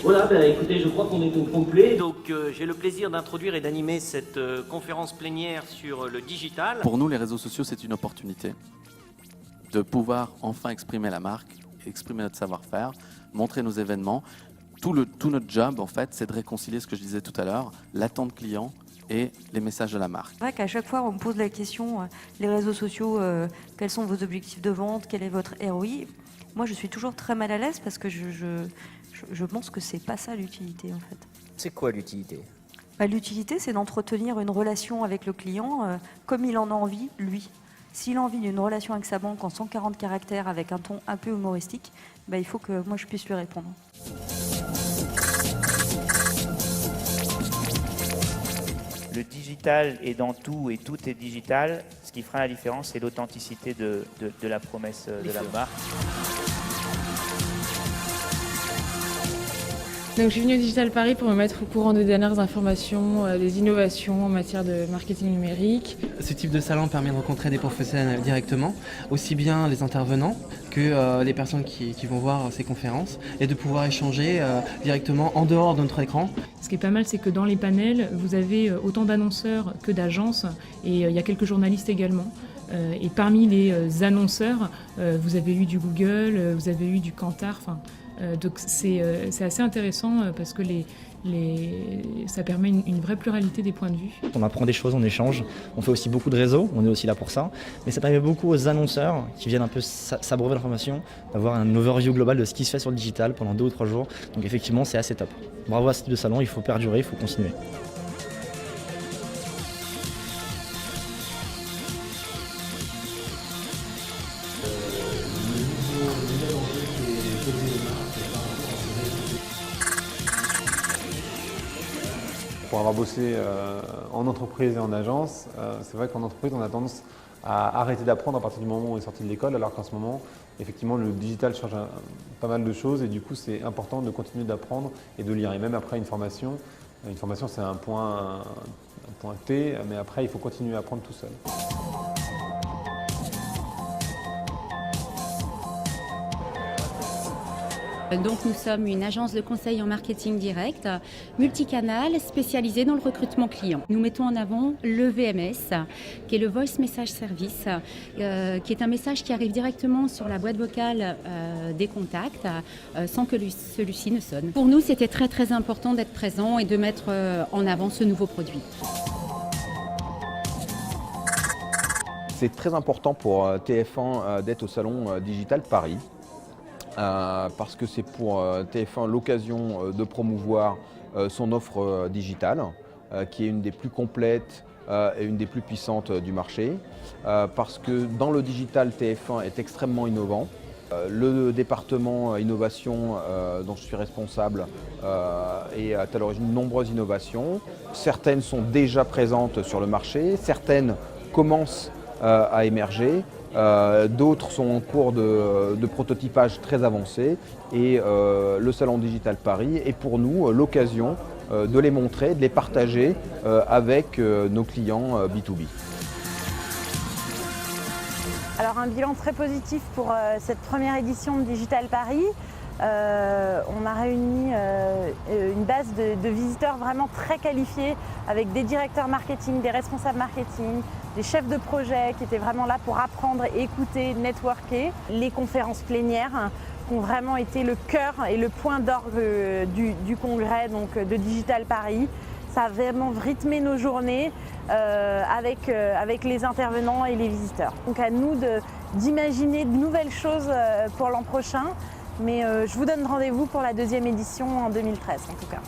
Voilà, écoutez, je crois qu'on est au complet. Donc j'ai le plaisir d'introduire et d'animer cette conférence plénière sur le digital. Pour nous, les réseaux sociaux, c'est une opportunité de pouvoir enfin exprimer la marque, exprimer notre savoir-faire, montrer nos événements. Tout notre job, en fait, c'est de réconcilier ce que je disais tout à l'heure, l'attente client et les messages de la marque. C'est vrai qu'à chaque fois, on me pose la question, les réseaux sociaux, quels sont vos objectifs de vente, quel est votre ROI? Moi, je suis toujours très mal à l'aise parce que je pense que c'est pas ça l'utilité, en fait. C'est quoi l'utilité? L'utilité, c'est d'entretenir une relation avec le client comme il en a envie, lui. S'il a envie d'une relation avec sa banque en 140 caractères avec un ton un peu humoristique, il faut que moi je puisse lui répondre. Le digital est dans tout et tout est digital. Ce qui fera la différence, c'est l'authenticité de la promesse de la marque. Donc, je suis venue au Digital Paris pour me mettre au courant des dernières informations, des innovations en matière de marketing numérique. Ce type de salon permet de rencontrer des professionnels directement, aussi bien les intervenants que les personnes qui vont voir ces conférences, et de pouvoir échanger directement en dehors de notre écran. Ce qui est pas mal, c'est que dans les panels, vous avez autant d'annonceurs que d'agences, et il y a quelques journalistes également. Et parmi les annonceurs, vous avez eu du Google, vous avez eu du Kantar. Donc c'est assez intéressant parce que ça permet une vraie pluralité des points de vue. On apprend des choses, on échange, on fait aussi beaucoup de réseaux, on est aussi là pour ça. Mais ça permet beaucoup aux annonceurs qui viennent un peu s'abreuver l'information, d'avoir un overview global de ce qui se fait sur le digital pendant 2 ou 3 jours. Donc effectivement, c'est assez top. Bravo à ce type de salon, il faut perdurer, il faut continuer. Pour avoir bossé en entreprise et en agence, c'est vrai qu'en entreprise, on a tendance à arrêter d'apprendre à partir du moment où on est sorti de l'école, alors qu'en ce moment, effectivement, le digital change pas mal de choses et du coup, c'est important de continuer d'apprendre et de lire. Et même après une formation c'est un point T, mais après, il faut continuer à apprendre tout seul. Donc nous sommes une agence de conseil en marketing direct, multicanal, spécialisée dans le recrutement client. Nous mettons en avant le VMS, qui est le Voice Message Service, qui est un message qui arrive directement sur la boîte vocale des contacts, sans que celui-ci ne sonne. Pour nous, c'était très très important d'être présent et de mettre en avant ce nouveau produit. C'est très important pour TF1 d'être au salon Digital Paris. Parce que c'est pour TF1 l'occasion de promouvoir son offre digitale, qui est une des plus complètes et une des plus puissantes du marché. Parce que dans le digital, TF1 est extrêmement innovant. Le département innovation dont je suis responsable est à l'origine de nombreuses innovations. Certaines sont déjà présentes sur le marché, certaines commencent à émerger. D'autres sont en cours de prototypage très avancé et le Salon Digital Paris est pour nous l'occasion de les montrer, de les partager avec nos clients B2B. Alors un bilan très positif pour cette première édition de Digital Paris. On a réuni une base de visiteurs vraiment très qualifiés avec des directeurs marketing, des responsables marketing, des chefs de projet qui étaient vraiment là pour apprendre, écouter, networker. Les conférences plénières ont vraiment été le cœur et le point d'orgue du congrès donc, de Digital Paris. Ça a vraiment rythmé nos journées avec les intervenants et les visiteurs. Donc à nous d'imaginer de nouvelles choses pour l'an prochain. Mais je vous donne rendez-vous pour la 2e édition en 2013 en tout cas.